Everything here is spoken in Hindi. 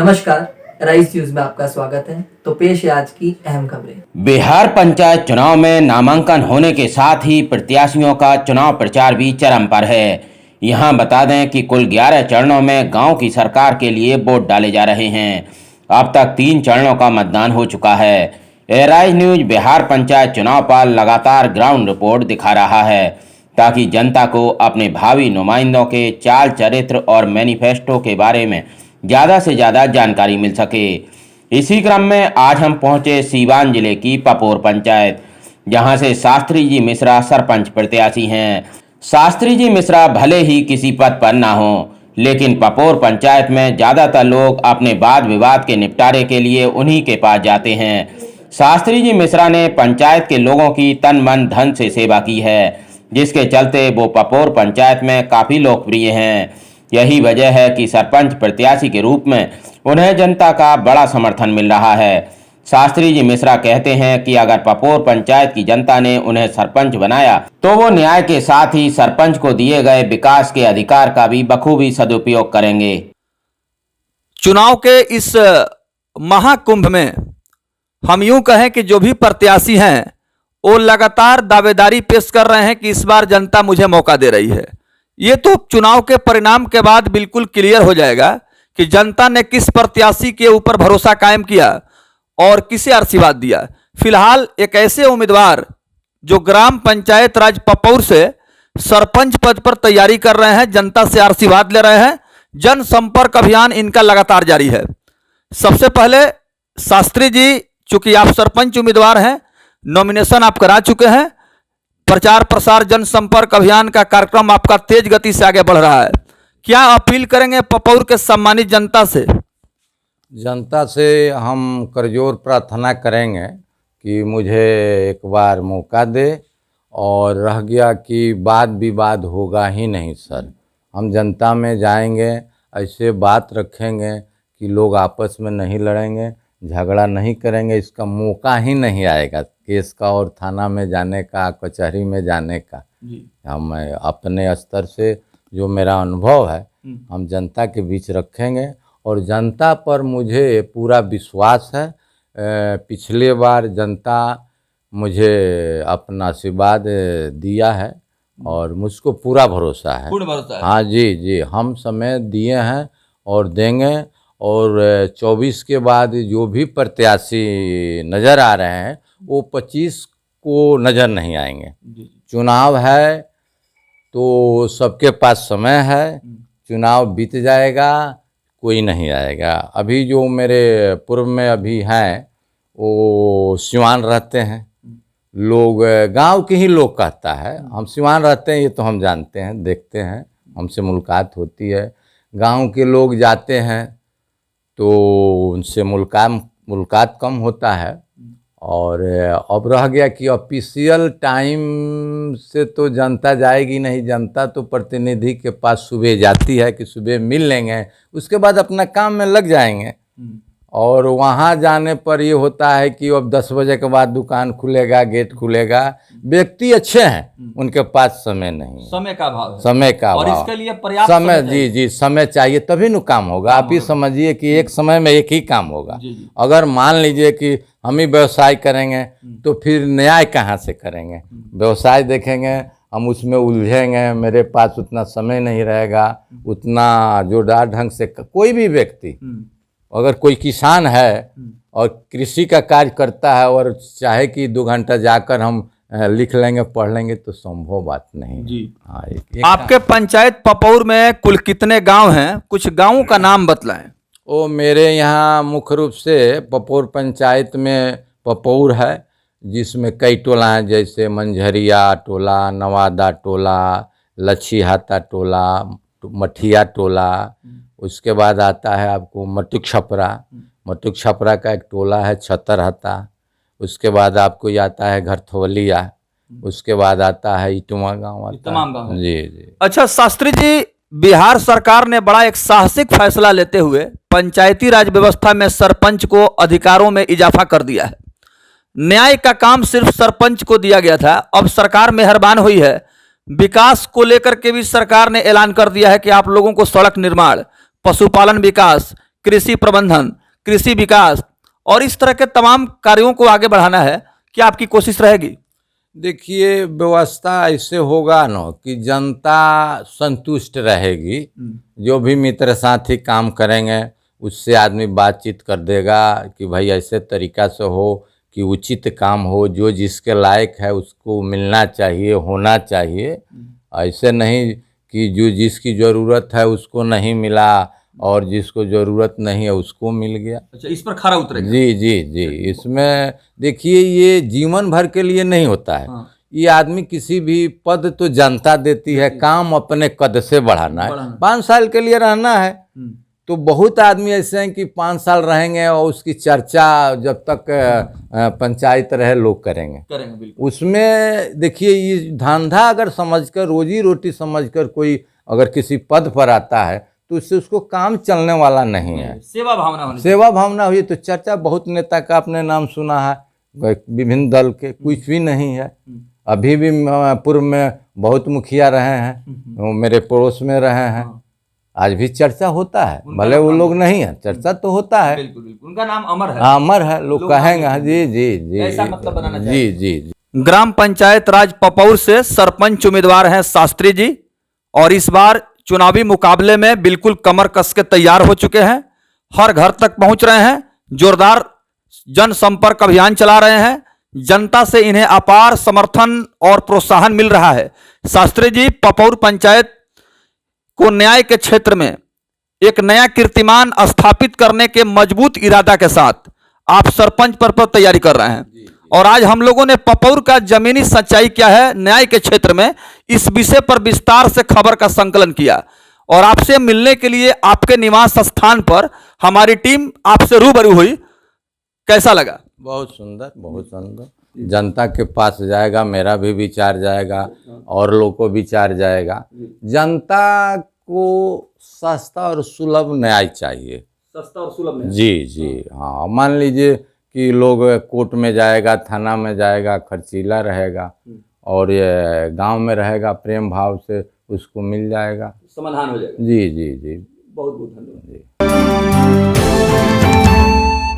नमस्कार, राइस न्यूज में आपका स्वागत है। तो पेश है आज की अहम खबरें। बिहार पंचायत चुनाव में नामांकन होने के साथ ही प्रत्याशियों का चुनाव प्रचार भी चरम पर है। यहां बता दें कि कुल 11 चरणों में गांव की सरकार के लिए वोट डाले जा रहे हैं। अब तक 3 चरणों का मतदान हो चुका है। राइस न्यूज बिहार पंचायत चुनाव पर लगातार ग्राउंड रिपोर्ट दिखा रहा है ताकि जनता को अपने भावी नुमाइंदों के चाल चरित्र और मैनिफेस्टो के बारे में ज़्यादा से ज़्यादा जानकारी मिल सके। इसी क्रम में आज हम पहुंचे सीवान जिले की पपोर पंचायत, जहां से शास्त्री जी मिश्रा सरपंच प्रत्याशी हैं। शास्त्री जी मिश्रा भले ही किसी पद पर ना हो, लेकिन पपोर पंचायत में ज़्यादातर लोग अपने वाद विवाद के निपटारे के लिए उन्हीं के पास जाते हैं। शास्त्री जी मिश्रा ने पंचायत के लोगों की तन मन धन से सेवा की है, जिसके चलते वो पपोर पंचायत में काफ़ी लोकप्रिय हैं। यही वजह है कि सरपंच प्रत्याशी के रूप में उन्हें जनता का बड़ा समर्थन मिल रहा है। शास्त्री जी मिश्रा कहते हैं कि अगर पपोर पंचायत की जनता ने उन्हें सरपंच बनाया तो वो न्याय के साथ ही सरपंच को दिए गए विकास के अधिकार का भी बखूबी सदुपयोग करेंगे। चुनाव के इस महाकुंभ में हम यूं कहें कि जो भी प्रत्याशी हैं वो लगातार दावेदारी पेश कर रहे हैं कि इस बार जनता मुझे मौका दे रही है। ये तो चुनाव के परिणाम के बाद बिल्कुल क्लियर हो जाएगा कि जनता ने किस प्रत्याशी के ऊपर भरोसा कायम किया और किसे आशीर्वाद दिया। फिलहाल एक ऐसे उम्मीदवार जो ग्राम पंचायत राज पपोर से सरपंच पद पर तैयारी कर रहे हैं, जनता से आशीर्वाद ले रहे हैं। जनसंपर्क अभियान इनका लगातार जारी है। सबसे पहले शास्त्री जी, चूंकि आप सरपंच उम्मीदवार हैं, नॉमिनेशन आप करा चुके हैं, प्रचार प्रसार जनसंपर्क अभियान का कार्यक्रम आपका तेज गति से आगे बढ़ रहा है। क्या अपील करेंगे पपोर के सम्मानित जनता से? जनता से हम करजोर प्रार्थना करेंगे कि मुझे एक बार मौका दे, और रह गया कि वाद विवाद होगा ही नहीं सर। हम जनता में जाएंगे, ऐसे बात रखेंगे कि लोग आपस में नहीं लड़ेंगे, झगड़ा नहीं करेंगे, इसका मौका ही नहीं आएगा केस का और थाना में जाने का, कचहरी में जाने का। हम अपने स्तर से जो मेरा अनुभव है हम जनता के बीच रखेंगे, और जनता पर मुझे पूरा विश्वास है। पिछले बार जनता मुझे अपना आशीर्वाद दिया है और मुझको पूरा भरोसा है। पूर्ण भरोसा है। हाँ जी, हम समय दिए हैं और देंगे। और 24 के बाद जो भी प्रत्याशी नज़र आ रहे हैं वो 25 को नज़र नहीं आएंगे। चुनाव है तो सबके पास समय है, चुनाव बीत जाएगा, कोई नहीं आएगा। अभी जो मेरे पूर्व में अभी हैं वो सिवान रहते हैं, लोग गांव के ही लोग कहता है, हम सिवान रहते हैं ये तो हम जानते हैं, देखते हैं, हमसे मुलाकात होती है। गांव के लोग जाते हैं तो उनसे मुलाकात कम होता है। और अब रह गया कि ऑफिशियल टाइम से तो जनता जाएगी नहीं, जनता तो प्रतिनिधि के पास सुबह जाती है कि सुबह मिल लेंगे, उसके बाद अपना काम में लग जाएंगे। और वहाँ जाने पर ये होता है कि अब 10 बजे के बाद दुकान खुलेगा, गेट खुलेगा। व्यक्ति अच्छे हैं, उनके पास समय नहीं, समय का अभाव है। समय का और अभाव, इसके लिए पर्याप्त समय जी समय चाहिए तभी न काम होगा। आप ही समझिए कि एक समय में एक ही काम होगा। अगर मान लीजिए कि हम ही व्यवसाय करेंगे तो फिर न्याय कहाँ से करेंगे? व्यवसाय देखेंगे, हम उसमें उलझेंगे, मेरे पास उतना समय नहीं रहेगा, उतना जोरदार ढंग से कोई भी व्यक्ति, अगर कोई किसान है और कृषि का कार्य करता है और चाहे कि 2 घंटा जाकर हम लिख लेंगे, पढ़ लेंगे, तो संभव बात नहीं जी। हाँ, आपके पंचायत पपोर में कुल कितने गांव हैं? कुछ गांवों का नाम बतलाएं। वो मेरे यहाँ मुख्य रूप से पपोर पंचायत में पपोर है, जिसमें कई टोला हैं, जैसे मंझरिया टोला, नवादा टोला, लच्छीहाता टोला, मठिया टोला। उसके बाद आता है आपको मटुक छपरा का एक टोला है, छतरहता। उसके बाद आपको आता है घरथवलिया। उसके बाद आता है इटवा गाँव, तमाम गाँव। जी। अच्छा शास्त्री जी, बिहार सरकार ने बड़ा एक साहसिक फैसला लेते हुए पंचायती राज व्यवस्था में सरपंच को अधिकारों में इजाफा कर दिया है। न्याय का काम सिर्फ सरपंच को दिया गया था, अब सरकार मेहरबान हुई है। विकास को लेकर के भी सरकार ने ऐलान कर दिया है कि आप लोगों को सड़क निर्माण, पशुपालन विकास, कृषि प्रबंधन, कृषि विकास और इस तरह के तमाम कार्यों को आगे बढ़ाना है, क्या आपकी कोशिश रहेगी? देखिए, व्यवस्था ऐसे होगा ना कि जनता संतुष्ट रहेगी। जो भी मित्र साथी काम करेंगे उससे आदमी बातचीत कर देगा कि भाई ऐसे तरीका से हो कि उचित काम हो, जो जिसके लायक है उसको मिलना चाहिए, होना चाहिए। ऐसे नहीं कि जो जिसकी ज़रूरत है उसको नहीं मिला और जिसको ज़रूरत नहीं है उसको मिल गया। अच्छा, इस पर खरा उतरेगा। जी जी जी। इसमें देखिए, ये जीवन भर के लिए नहीं होता है। ये आदमी किसी भी पद तो जनता देती है, काम अपने कद से बढ़ाना है। 5 साल के लिए रहना है तो बहुत आदमी ऐसे हैं कि 5 साल रहेंगे और उसकी चर्चा जब तक पंचायत रहे लोग करेंगे। उसमें देखिए, ये धंधा अगर समझकर, रोजी रोटी समझकर कोई अगर किसी पद पर आता है तो उससे उसको काम चलने वाला नहीं है। सेवा भावना होनी सेवा भावना हुई तो चर्चा, बहुत नेता का आपने नाम सुना है, विभिन्न दल के, कुछ भी नहीं है। अभी भी पूर्व में बहुत मुखिया रहे हैं, वो मेरे पड़ोस में रहे हैं, आज भी चर्चा होता है, भले वो लोग नहीं है, चर्चा तो होता है। बिल्कुल बिल्कुल, उनका नाम अमर है। अमर है, लोग कहेंगे। जी जी जी, ऐसा मतलब बनाना जी जी जी। ग्राम पंचायत राज पपौर से सरपंच उम्मीदवार हैं शास्त्री जी, और इस बार चुनावी मुकाबले में बिल्कुल कमर कस के तैयार हो चुके हैं। हर घर तक पहुंच रहे हैं, जोरदार जनसंपर्क अभियान चला रहे हैं। जनता से इन्हें अपार समर्थन और प्रोत्साहन मिल रहा है। शास्त्री जी, पपौर पंचायत को न्याय के क्षेत्र में एक नया कीर्तिमान स्थापित करने के मजबूत इरादा के साथ आप सरपंच पद पर तैयारी कर रहे हैं, और आज हम लोगों ने पपौर का जमीनी सच्चाई क्या है न्याय के क्षेत्र में, इस विषय पर विस्तार से खबर का संकलन किया, और आपसे मिलने के लिए आपके निवास स्थान पर हमारी टीम आपसे रूबरू हुई। कैसा लगा? बहुत सुंदर, बहुत सुंदर। जनता के पास जाएगा, मेरा भी विचार जाएगा और लोगों को विचार जाएगा। जनता को सस्ता और सुलभ न्याय चाहिए। सस्ता और सुलभ न्याय। जी जी हाँ। मान लीजिए कि लोग कोर्ट में जाएगा, थाना में जाएगा, खर्चीला रहेगा, और ये गांव में रहेगा, प्रेम भाव से उसको मिल जाएगा, समाधान हो जाएगा। जी जी जी। बहुत बहुत धन्यवाद।